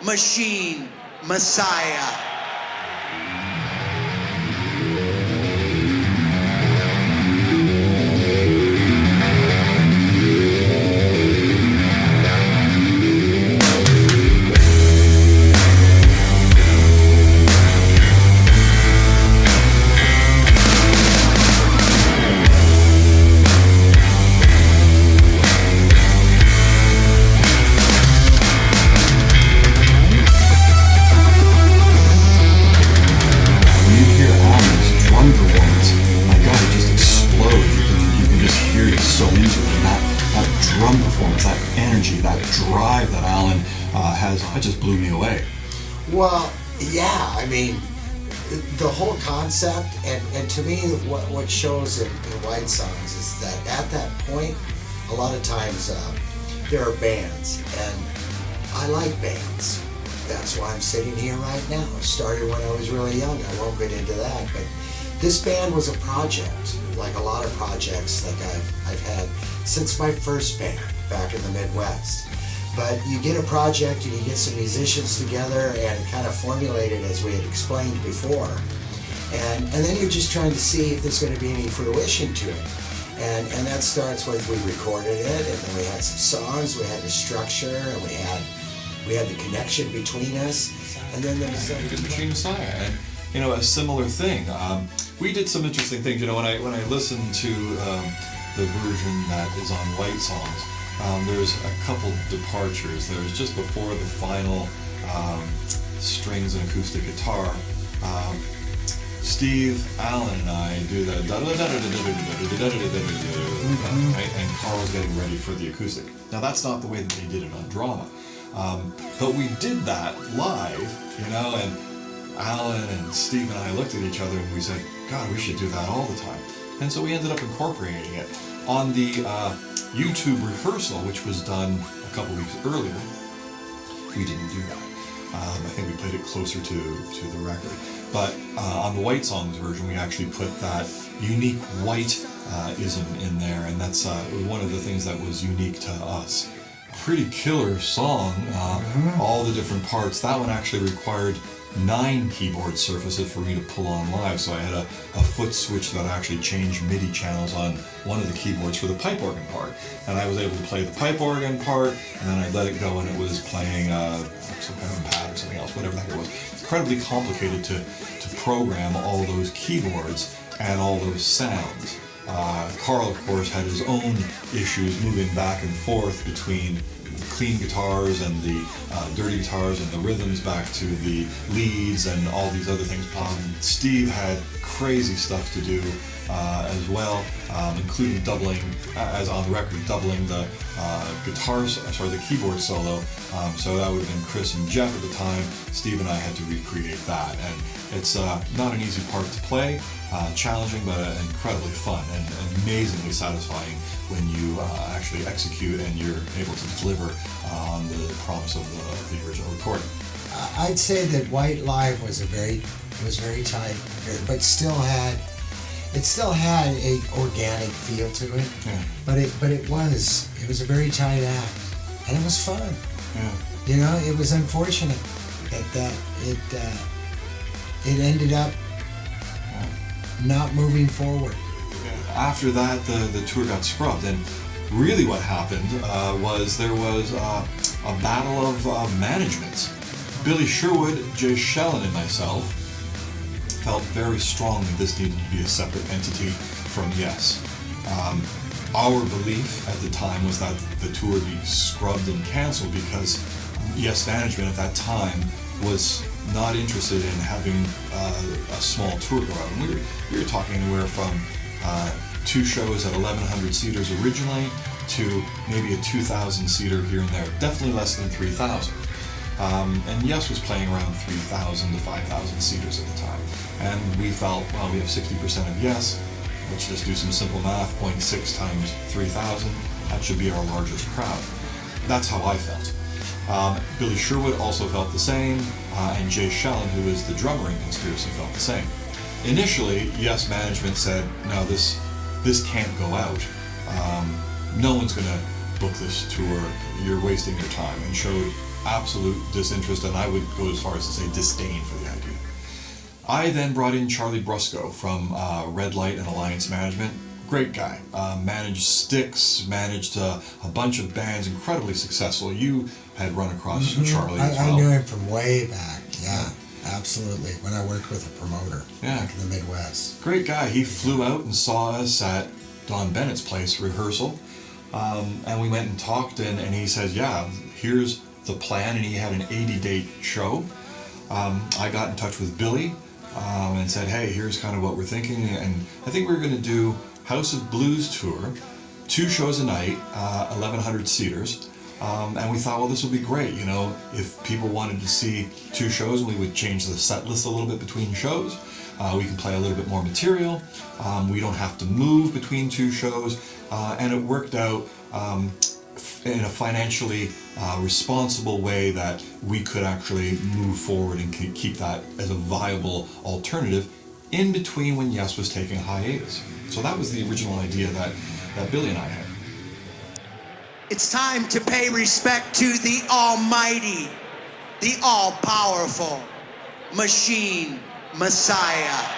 machine messiah. That just blew me away. Well, yeah, I mean, the whole concept, and to me, what shows in White Songs is that at that point, a lot of times there are bands, and I like bands. That's why I'm sitting here right now. It started when I was really young. I won't get into that, but this band was a project, like a lot of projects like I've had since my first band back in the Midwest. But you get a project and you get some musicians together and kind of formulate it as we had explained before. And then you're just trying to see if there's going to be any fruition to it. And that starts with we recorded it, and then we had some songs, we had the structure, and we had the connection between us. And then there's the Machine Messiah, and you know, a similar thing. We did some interesting things. You know, when I listened to the version that is on White Songs, there's a couple departures. There was just before the final strings and acoustic guitar. Steve, Allen, and I do the right, and Carl's getting ready for the acoustic. Now that's not the way that they did it on drama, but we did that live, you know. And Allen and Steve and I looked at each other and we said, "God, we should do that all the time." And so we ended up incorporating it on the YouTube rehearsal, which was done a couple weeks earlier. We didn't do that. I think we played it closer to the record. But on the White Songs version, we actually put that unique white ism in there, and that's one of the things that was unique to us. Pretty killer song, all the different parts. That one actually required 9 keyboard surfaces for me to pull on live, so I had a foot switch that actually changed MIDI channels on one of the keyboards for the pipe organ part, and I was able to play the pipe organ part, and then I let it go and it was playing some kind of pad or something else, whatever the heck it was. It's incredibly complicated to program all those keyboards and all those sounds. Karl, of course, had his own issues moving back and forth between clean guitars and the dirty guitars and the rhythms back to the leads and all these other things. Steve had crazy stuff to do as well, including doubling, as on the record, doubling the the keyboard solo. So that would have been Chris and Jeff at the time. Steve and I had to recreate that, and it's not an easy part to play. Challenging, but incredibly fun and amazingly satisfying when you actually execute and you're able to deliver on the promise of the original recording. I'd say that White Live was very tight, but still had a organic feel to it. Yeah. But it was a very tight act, and it was fun. Yeah. You know, it was unfortunate that it ended up not moving forward. After that, the tour got scrubbed, and really what happened was there was a battle of management. Billy Sherwood, Jay Shellen, and myself felt very strongly this needed to be a separate entity from Yes. Our belief at the time was that the tour would be scrubbed and canceled because Yes management at that time was not interested in having a small tour go out. And we were talking anywhere from 2 shows at 1,100 seaters originally to maybe a 2,000 seater here and there. Definitely less than 3,000. And Yes was playing around 3,000 to 5,000 seaters at the time. And we felt, well, we have 60% of Yes. Let's just do some simple math. 0.6 times 3,000. That should be our largest crowd. That's how I felt. Billy Sherwood also felt the same, and Jay Shellen, who is the drummer in Conspiracy, felt the same. Initially, Yes management said, no, this can't go out. No one's going to book this tour. You're wasting your time, and showed absolute disinterest, and I would go as far as to say disdain for the idea. I then brought in Charlie Brusco from Red Light and Alliance Management. Great guy. Managed Styx, managed a bunch of bands, incredibly successful. You had run across Charlie as well. I knew him from way back, yeah. Absolutely, when I worked with a promoter back in the Midwest. Great guy. He flew out and saw us at Don Bennett's place rehearsal, and we went and talked, and he said, yeah, here's the plan, and he had an 80-date show. I got in touch with Billy and said, hey, here's kind of what we're thinking, and I think we're going to do House of Blues tour, 2 shows a night, 1,100 seaters. And we thought, well, this would be great. You know, if people wanted to see 2 shows, we would change the set list a little bit between shows. We can play a little bit more material. We don't have to move between 2 shows. And it worked out in a financially responsible way that we could actually move forward and keep that as a viable alternative in between when Yes was taking a hiatus. So that was the original idea that Billy and I had. It's time to pay respect to the almighty, the all-powerful machine Messiah.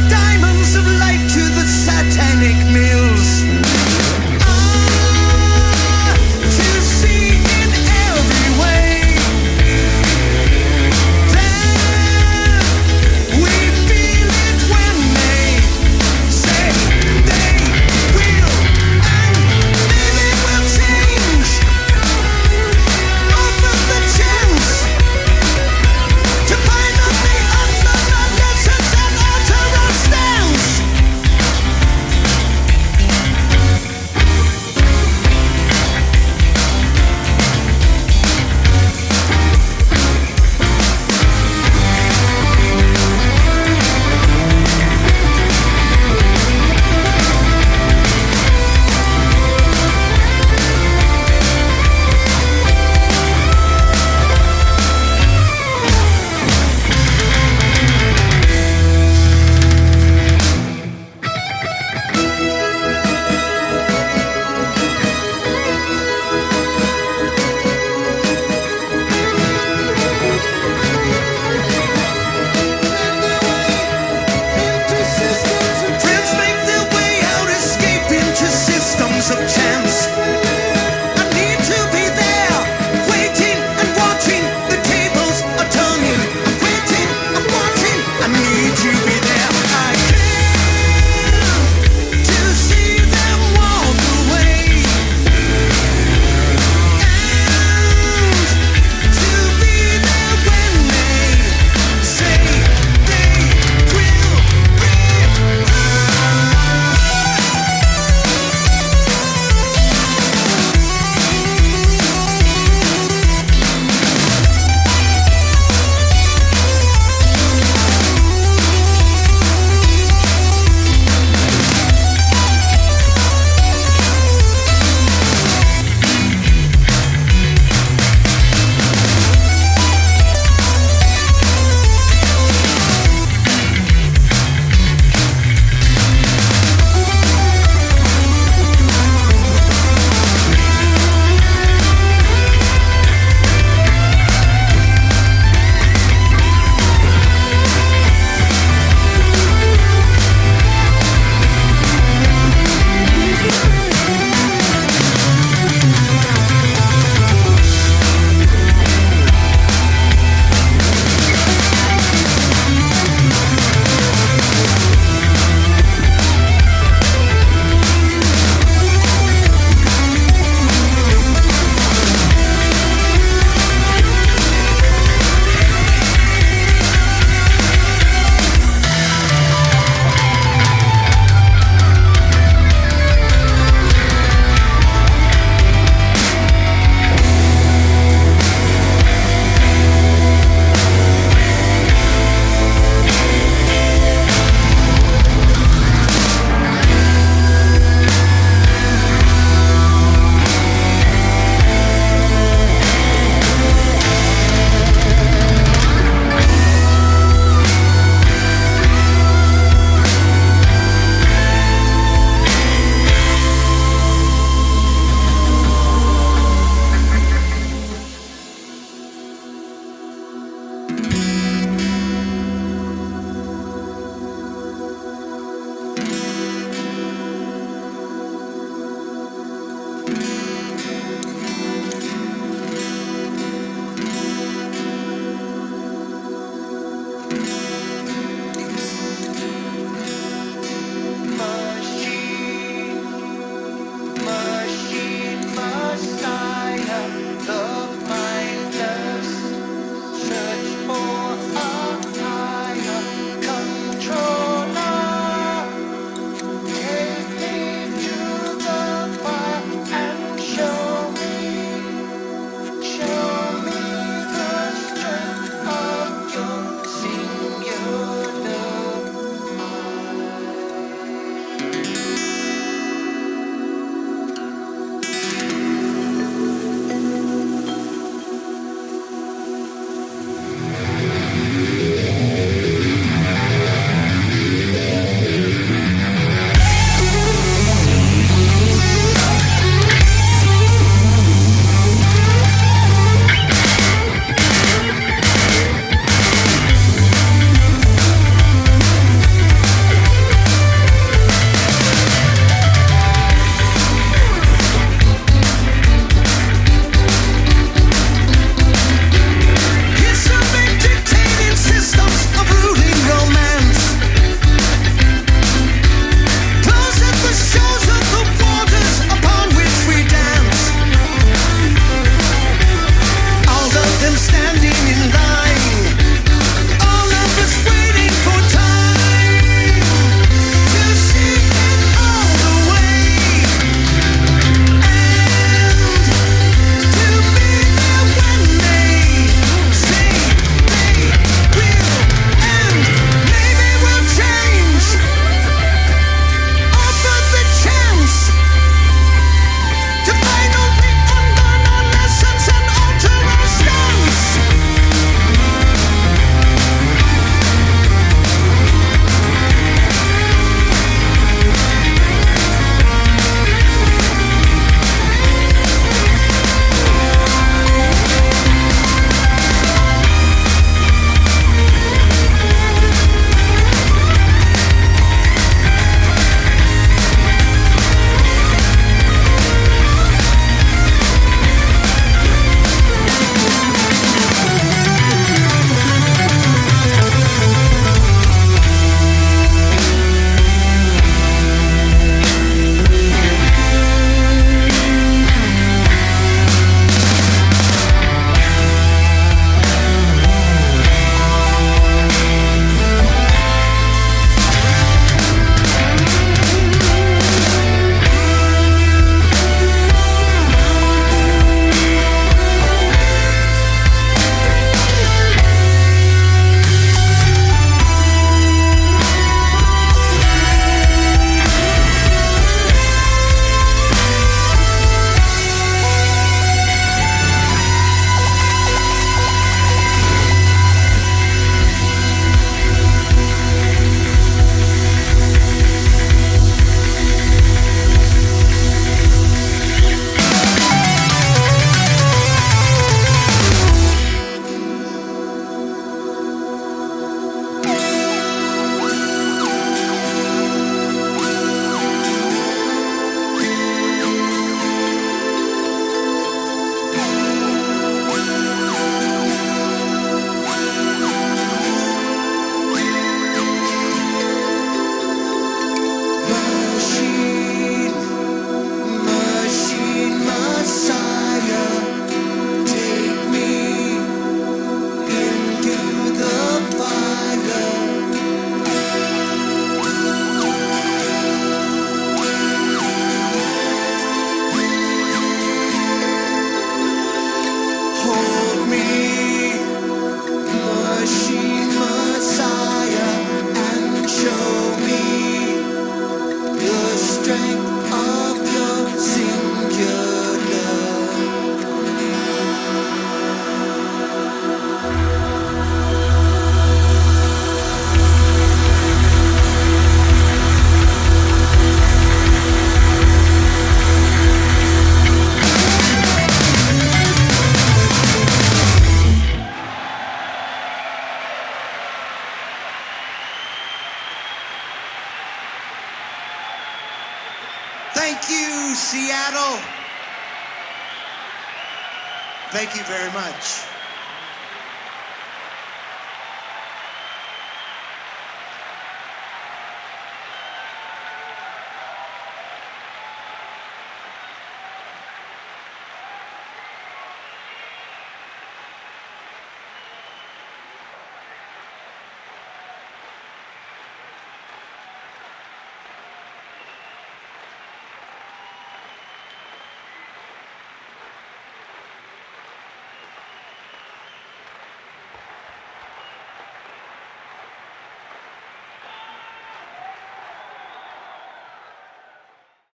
Diamonds of Seattle. Thank you very much.